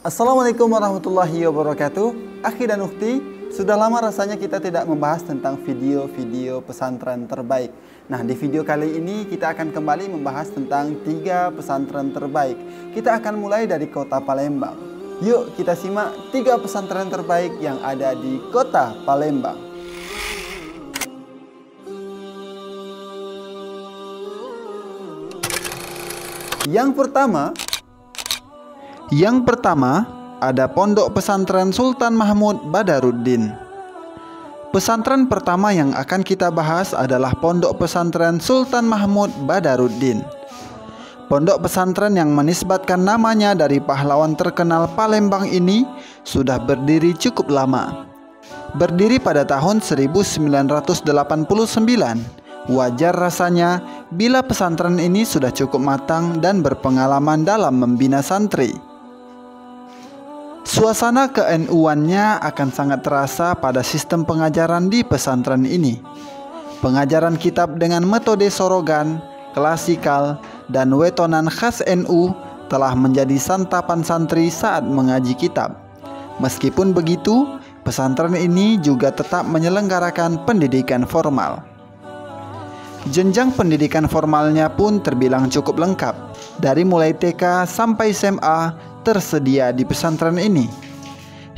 Assalamualaikum warahmatullahi wabarakatuh. Akhi dan ukhti, sudah lama rasanya kita tidak membahas tentang video-video pesantren terbaik. Nah, di video kali ini kita akan kembali membahas tentang 3 pesantren terbaik. Kita akan mulai dari kota Palembang. Yuk kita simak 3 pesantren terbaik yang ada di kota Palembang. Yang pertama ada Pondok Pesantren Sultan Mahmud Badaruddin. Pesantren pertama yang akan kita bahas adalah Pondok Pesantren Sultan Mahmud Badaruddin. Pondok pesantren yang menisbatkan namanya dari pahlawan terkenal Palembang ini sudah berdiri cukup lama. Berdiri pada tahun 1989. Wajar rasanya bila pesantren ini sudah cukup matang dan berpengalaman dalam membina santri. Suasana ke-NU-annya akan sangat terasa pada sistem pengajaran di pesantren ini. Pengajaran kitab dengan metode sorogan, klasikal, dan wetonan khas NU telah menjadi santapan santri saat mengaji kitab. Meskipun begitu, pesantren ini juga tetap menyelenggarakan pendidikan formal. Jenjang pendidikan formalnya pun terbilang cukup lengkap. Dari mulai TK sampai SMA tersedia di pesantren ini.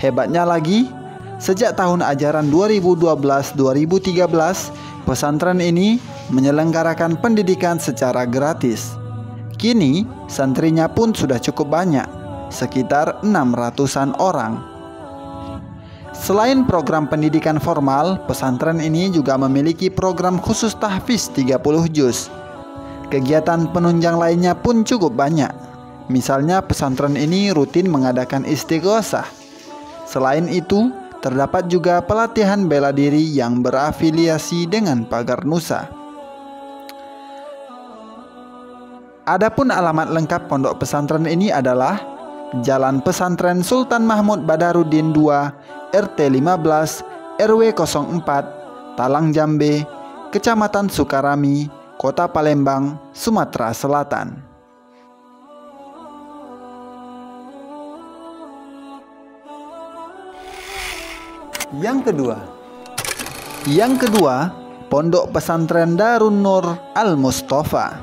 Hebatnya lagi, sejak tahun ajaran 2012-2013, pesantren ini menyelenggarakan pendidikan secara gratis. Kini, santrinya pun sudah cukup banyak, sekitar 600-an orang. Selain program pendidikan formal, pesantren ini juga memiliki program khusus tahfiz 30 juz. Kegiatan penunjang lainnya pun cukup banyak. Misalnya pesantren ini rutin mengadakan istighosah. Selain itu, terdapat juga pelatihan bela diri yang berafiliasi dengan Pagar Nusa. Adapun alamat lengkap pondok pesantren ini adalah Jalan Pesantren Sultan Mahmud Badaruddin 2, RT 15, RW 04, Talang Jambe, Kecamatan Sukarami, Kota Palembang, Sumatera Selatan. Yang kedua, Pondok Pesantren Darun Nur Al-Mustafa.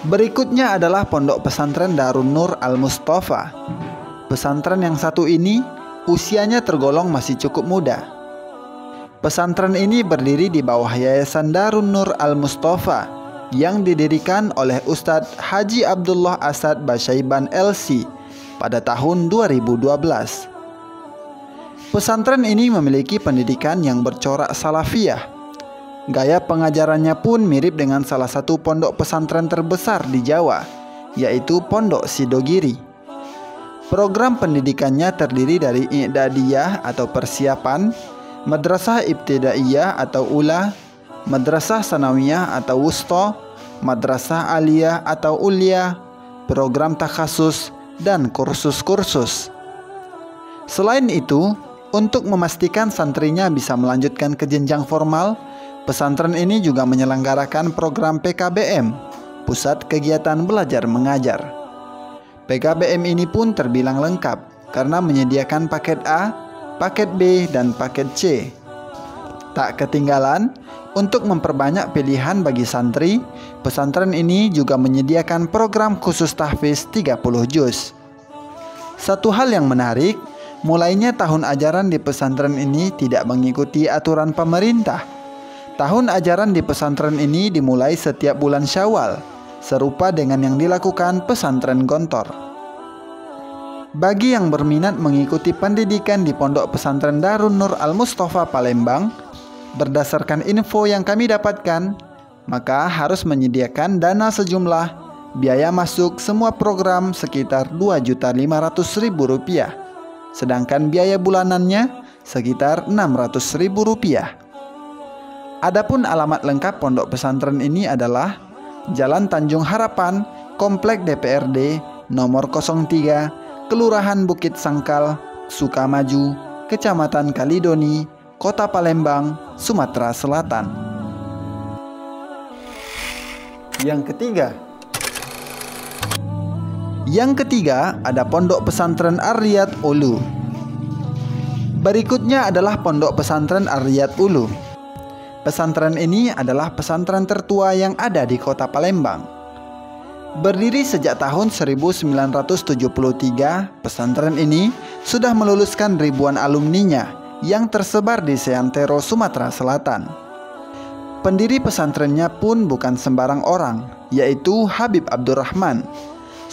Berikutnya adalah Pondok Pesantren Darun Nur Al-Mustafa. Pesantren yang satu ini usianya tergolong masih cukup muda. Pesantren ini berdiri di bawah Yayasan Darun Nur Al-Mustafa yang didirikan oleh Ustadz Haji Abdullah Asad Basyaiban LC pada tahun 2012. Pesantren ini memiliki pendidikan yang bercorak salafiyah. Gaya pengajarannya pun mirip dengan salah satu pondok pesantren terbesar di Jawa, yaitu Pondok Sidogiri. Program pendidikannya terdiri dari i'dadiyah atau persiapan, madrasah ibtidaiyah atau ula, madrasah sanawiyah atau wusta, madrasah aliyah atau ulia, program takhasus, dan kursus-kursus. Selain itu, untuk memastikan santrinya bisa melanjutkan ke jenjang formal, pesantren ini juga menyelenggarakan program PKBM, Pusat Kegiatan Belajar Mengajar. PKBM ini pun terbilang lengkap karena menyediakan paket A, paket B, dan paket C. Tak ketinggalan, untuk memperbanyak pilihan bagi santri, pesantren ini juga menyediakan program khusus tahfiz 30 juz. Satu hal yang menarik, mulainya tahun ajaran di pesantren ini tidak mengikuti aturan pemerintah. Tahun ajaran di pesantren ini dimulai setiap bulan Syawal, serupa dengan yang dilakukan pesantren Gontor. Bagi yang berminat mengikuti pendidikan di Pondok Pesantren Darun Nur Al-Mustafa Palembang, berdasarkan info yang kami dapatkan, maka harus menyediakan dana sejumlah biaya masuk semua program sekitar Rp2.500.000. Sedangkan biaya bulanannya sekitar Rp600.000. Adapun alamat lengkap pondok pesantren ini adalah Jalan Tanjung Harapan, Komplek DPRD, nomor 03, Kelurahan Bukit Sangkal, Sukamaju, Kecamatan Kalidoni, Kota Palembang, Sumatera Selatan. Yang ketiga ada Pondok Pesantren Ar-Riyad Ulu. Berikutnya adalah Pondok Pesantren Ar-Riyad Ulu. Pesantren ini adalah pesantren tertua yang ada di kota Palembang. Berdiri sejak tahun 1973, pesantren ini sudah meluluskan ribuan alumninya yang tersebar di seantero Sumatera Selatan. Pendiri pesantrennya pun bukan sembarang orang, yaitu Habib Abdurrahman,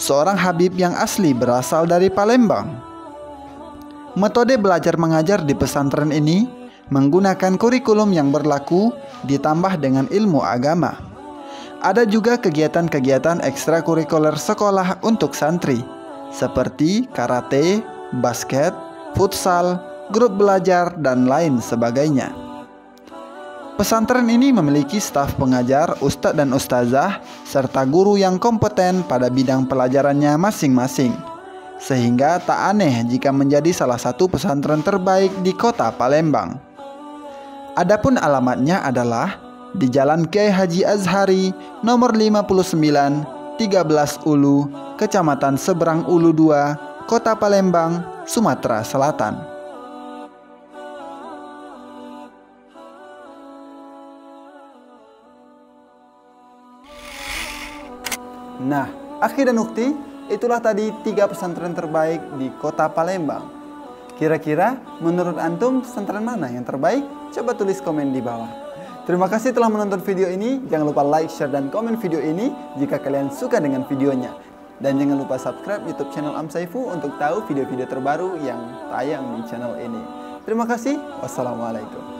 seorang Habib yang asli berasal dari Palembang. Metode belajar mengajar di pesantren ini menggunakan kurikulum yang berlaku ditambah dengan ilmu agama. Ada juga kegiatan-kegiatan ekstrakurikuler sekolah untuk santri, seperti karate, basket, futsal, grup belajar, dan lain sebagainya. Pesantren ini memiliki staf pengajar, ustadz dan ustazah, serta guru yang kompeten pada bidang pelajarannya masing-masing, sehingga tak aneh jika menjadi salah satu pesantren terbaik di kota Palembang. Adapun alamatnya adalah di Jalan Kiai Haji Azhari nomor 59, 13 Ulu, Kecamatan Seberang Ulu 2, Kota Palembang, Sumatera Selatan. Nah, akhi dan ukti, itulah tadi 3 pesantren terbaik di kota Palembang. Kira-kira menurut antum pesantren mana yang terbaik? Coba tulis komen di bawah. Terima kasih telah menonton video ini. Jangan lupa like, share, dan komen video ini jika kalian suka dengan videonya. Dan jangan lupa subscribe YouTube channel Amsaifu untuk tahu video-video terbaru yang tayang di channel ini. Terima kasih. Wassalamualaikum.